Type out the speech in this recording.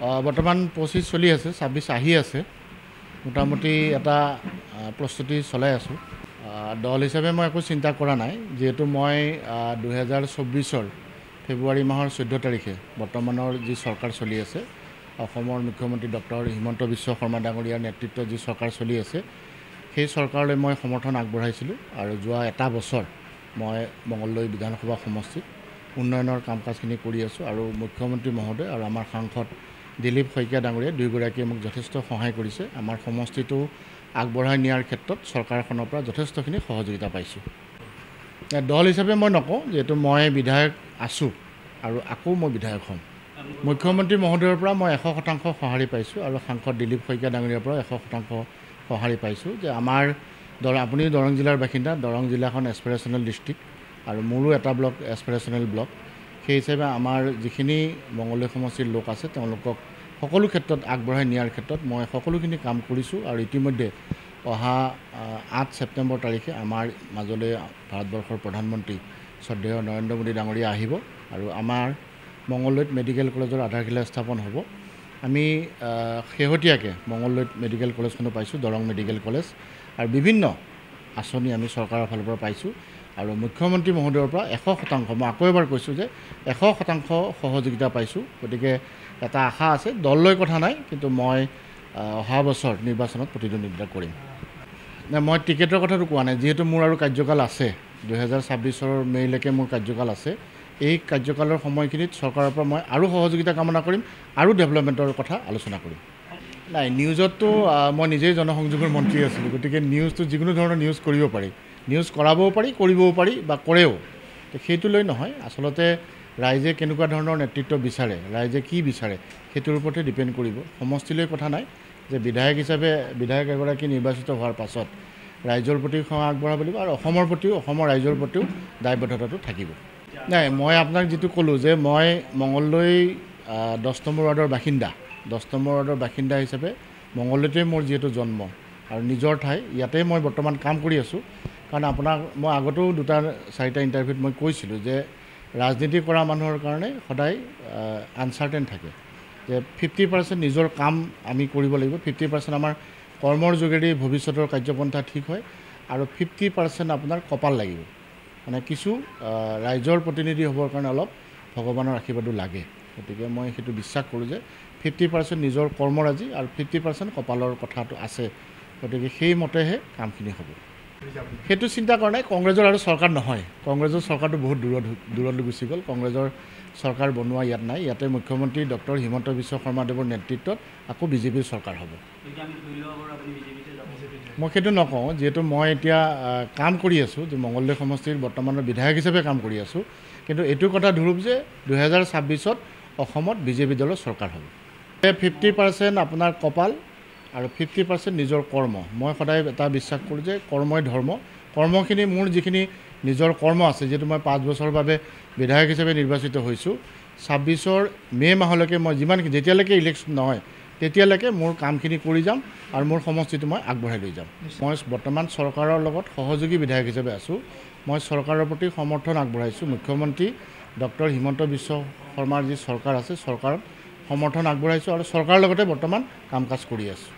বৰ্তমান 25 চলি আছে, 26 আহি আছে। মোটামুটি এটা প্ৰস্তুতি চলাই আছোঁ। দল হিচাপে মই একো চিন্তা কৰা নাই, যিহেতু মই 2024 ফেব্ৰুৱাৰী মাহৰ 14 তাৰিখে বৰ্তমানৰ যি চৰকাৰ চলি আছে, অসমৰ মুখ্যমন্ত্ৰী ডক্টৰ হিমন্ত বিশ্ব শৰ্মা ডাঙৰীয়াৰ নেতৃত্বত যি চৰকাৰ চলি আছে, সেই চৰকাৰলৈ মই সমৰ্থন আগবঢ়াইছিলোঁ। আৰু যোৱা এটা বছৰ মই মঙলদৈ বিধানসভা সমষ্টিত উন্নয়নৰ কাম কাজখিনি কৰি আছোঁ। আৰু মুখ্যমন্ত্ৰী মহোদয় আৰু আমাৰ সাংসদ দিলীপ শইকীয়া ডাঙৰীয়া দুয়োগৰাকীয়ে মোক যথেষ্ট সহায় কৰিছে। আমাৰ সমষ্টিটো আগবঢ়াই নিয়াৰ ক্ষেত্ৰত চৰকাৰখনৰ পৰা যথেষ্টখিনি সহযোগিতা পাইছোঁ। দল হিচাপে মই নকওঁ, যিহেতু মই বিধায়ক আছোঁ আৰু আকৌ মই বিধায়ক হ'ম। মুখ্যমন্ত্ৰী মহোদয়ৰ পৰা মই 100% সঁহাৰি পাইছোঁ আৰু সাংসদ দিলীপ শইকীয়া ডাঙৰীয়াৰ পৰা 100% সঁহাৰি পাইছোঁ যে আমাৰ আপুনি দৰং জিলাৰ বাসিন্দা। দৰং জিলাখন এছপিৰেশ্যনেল ডিষ্ট্ৰিক্ট আৰু মোৰো এটা ব্লক এছপিৰেশ্যনেল ব্লক। সেই হিচাপে আমাৰ যিখিনি মঙলদৈ সমষ্টিৰ লোক আছে, তেওঁলোকক সকলো ক্ষেত্ৰত আগবঢ়াই নিয়াৰ ক্ষেত্ৰত মই সকলোখিনি কাম কৰিছোঁ। আৰু ইতিমধ্যে অহা 8 ছেপ্টেম্বৰ তাৰিখে আমাৰ মাজলৈ ভাৰতবৰ্ষৰ প্ৰধানমন্ত্ৰী শ্ৰদ্ধেয় নৰেন্দ্ৰ মোদী ডাঙৰীয়া আহিব আৰু আমাৰ মঙলদৈত মেডিকেল কলেজৰ আধাৰশিলা স্থাপন হ'ব। আমি শেহতীয়াকৈ মঙলদৈত মেডিকেল কলেজখনো পাইছোঁ, দৰং মেডিকেল কলেজ, আৰু বিভিন্ন আঁচনি আমি চৰকাৰৰ ফালৰ পৰা পাইছোঁ। আৰু মুখ্যমন্ত্ৰী মহোদয়ৰ পৰা 100%, মই আকৌ এবাৰ কৈছোঁ যে 100% সহযোগিতা পাইছোঁ। গতিকে এটা আশা আছে, দল লৈ কথা নাই, কিন্তু মই অহা বছৰ নিৰ্বাচনত প্ৰতিদ্বন্দ্বিতা কৰিম। মই টিকেটৰ কথাটো কোৱা নাই, যিহেতু মোৰ আৰু কাৰ্যকাল আছে, 2026 মে'লৈকে মোৰ কাৰ্যকাল আছে। এই কাৰ্যকালৰ সময়খিনিত চৰকাৰৰ পৰা মই আৰু সহযোগিতা কামনা কৰিম আৰু ডেভেলপমেণ্টৰ কথা আলোচনা কৰিম। নাই, নিউজততো মই নিজেই জনসংযোগৰ মন্ত্ৰী আছিলোঁ, গতিকে নিউজটো যিকোনো ধৰণৰ নিউজ কৰিব পাৰি, নিউজ কৰাবও পাৰি, কৰিবও পাৰি বা কৰেও। সেইটো লৈ নহয়, আচলতে ৰাইজে কেনেকুৱা ধৰণৰ নেতৃত্ব বিচাৰে, ৰাইজে কি বিচাৰে, সেইটোৰ ওপৰতে ডিপেণ্ড কৰিব। সমষ্টিলৈ কথা নাই যে বিধায়ক হিচাপে বিধায়ক এগৰাকী নিৰ্বাচিত হোৱাৰ পাছত ৰাইজৰ প্ৰতি সেৱা আগবঢ়াব লাগিব আৰু অসমৰ প্ৰতিও, অসমৰ ৰাইজৰ প্ৰতিও দায়বদ্ধতাটো থাকিব। নাই, মই আপোনাক যিটো ক'লোঁ যে মই মঙলদৈ 10 নম্বৰ ৱাৰ্ডৰ বাসিন্দা, 10 নম্বৰ ৱাৰ্ডৰ বাসিন্দা হিচাপে মঙলদৈতে মোৰ যিহেতু জন্ম আৰু নিজৰ ঠাই, ইয়াতে মই বৰ্তমান কাম কৰি আছোঁ। কাৰণ আপোনাক মই আগতেও 2-4টা ইণ্টাৰভিউত মই কৈছিলোঁ যে ৰাজনীতি কৰা মানুহৰ কাৰণে সদায় আনচাৰ্টেন থাকে, যে 50% নিজৰ কাম আমি কৰিব লাগিব, 50% আমাৰ কৰ্মৰ যোগেদি ভৱিষ্যতৰ কাৰ্যপন্থা ঠিক হয়, আৰু 50% আপোনাৰ কপাল লাগিব। মানে কিছু ৰাইজৰ প্ৰতিনিধি হ'বৰ কাৰণে অলপ ভগৱানৰ আশীৰ্বাদো লাগে। গতিকে মই সেইটো বিশ্বাস কৰোঁ যে 50% নিজৰ কৰ্মৰাজি আৰু 50% কপালৰ কথাটো আছে। গতিকে সেইমতেহে কামখিনি হ'ব। সেইটো চিন্তা কৰা নাই। কংগ্ৰেছৰ আৰু চৰকাৰ নহয়, কংগ্ৰেছৰ চৰকাৰটো বহুত দূৰলৈ গুচি গ'ল। কংগ্ৰেছৰ চৰকাৰ বনোৱা ইয়াত নাই। ইয়াতে মুখ্যমন্ত্ৰী ডক্টৰ হিমন্ত বিশ্ব শৰ্মাদেৱৰ নেতৃত্বত আকৌ বিজেপিৰ চৰকাৰ হ'ব। মই সেইটো নকওঁ, যিহেতু মই এতিয়া কাম কৰি আছোঁ, যে মঙলদৈ সমষ্টিৰ বৰ্তমানৰ বিধায়ক হিচাপে কাম কৰি আছোঁ। কিন্তু এইটো কথা ধ্ৰুৱ যে 2026 অসমত বিজেপি দলৰ চৰকাৰ হ'ব। 50% আপোনাৰ কপাল আৰু 50% নিজৰ কৰ্ম। মই সদায় এটা বিশ্বাস কৰোঁ যে কৰ্মই ধৰ্ম। কৰ্মখিনি মোৰ যিখিনি নিজৰ কৰ্ম আছে, যিহেতু মই 5 বছৰৰ বাবে বিধায়ক হিচাপে নিৰ্বাচিত হৈছোঁ, 26 মে' মাহলৈকে মই যেতিয়ালৈকে ইলেকশ্যন নহয় তেতিয়ালৈকে মোৰ কামখিনি কৰি যাম আৰু মোৰ সমষ্টিটো মই আগবঢ়াই লৈ যাম। মই বৰ্তমান চৰকাৰৰ লগত সহযোগী বিধায়ক হিচাপে আছোঁ। মই চৰকাৰৰ প্ৰতি সমৰ্থন আগবঢ়াইছোঁ। মুখ্যমন্ত্ৰী ডক্টৰ হিমন্ত বিশ্ব শৰ্মাৰ যি চৰকাৰ আছে, চৰকাৰত সমৰ্থন আগবঢ়াইছোঁ আৰু চৰকাৰৰ লগতে বৰ্তমান কাম কাজ কৰি আছোঁ।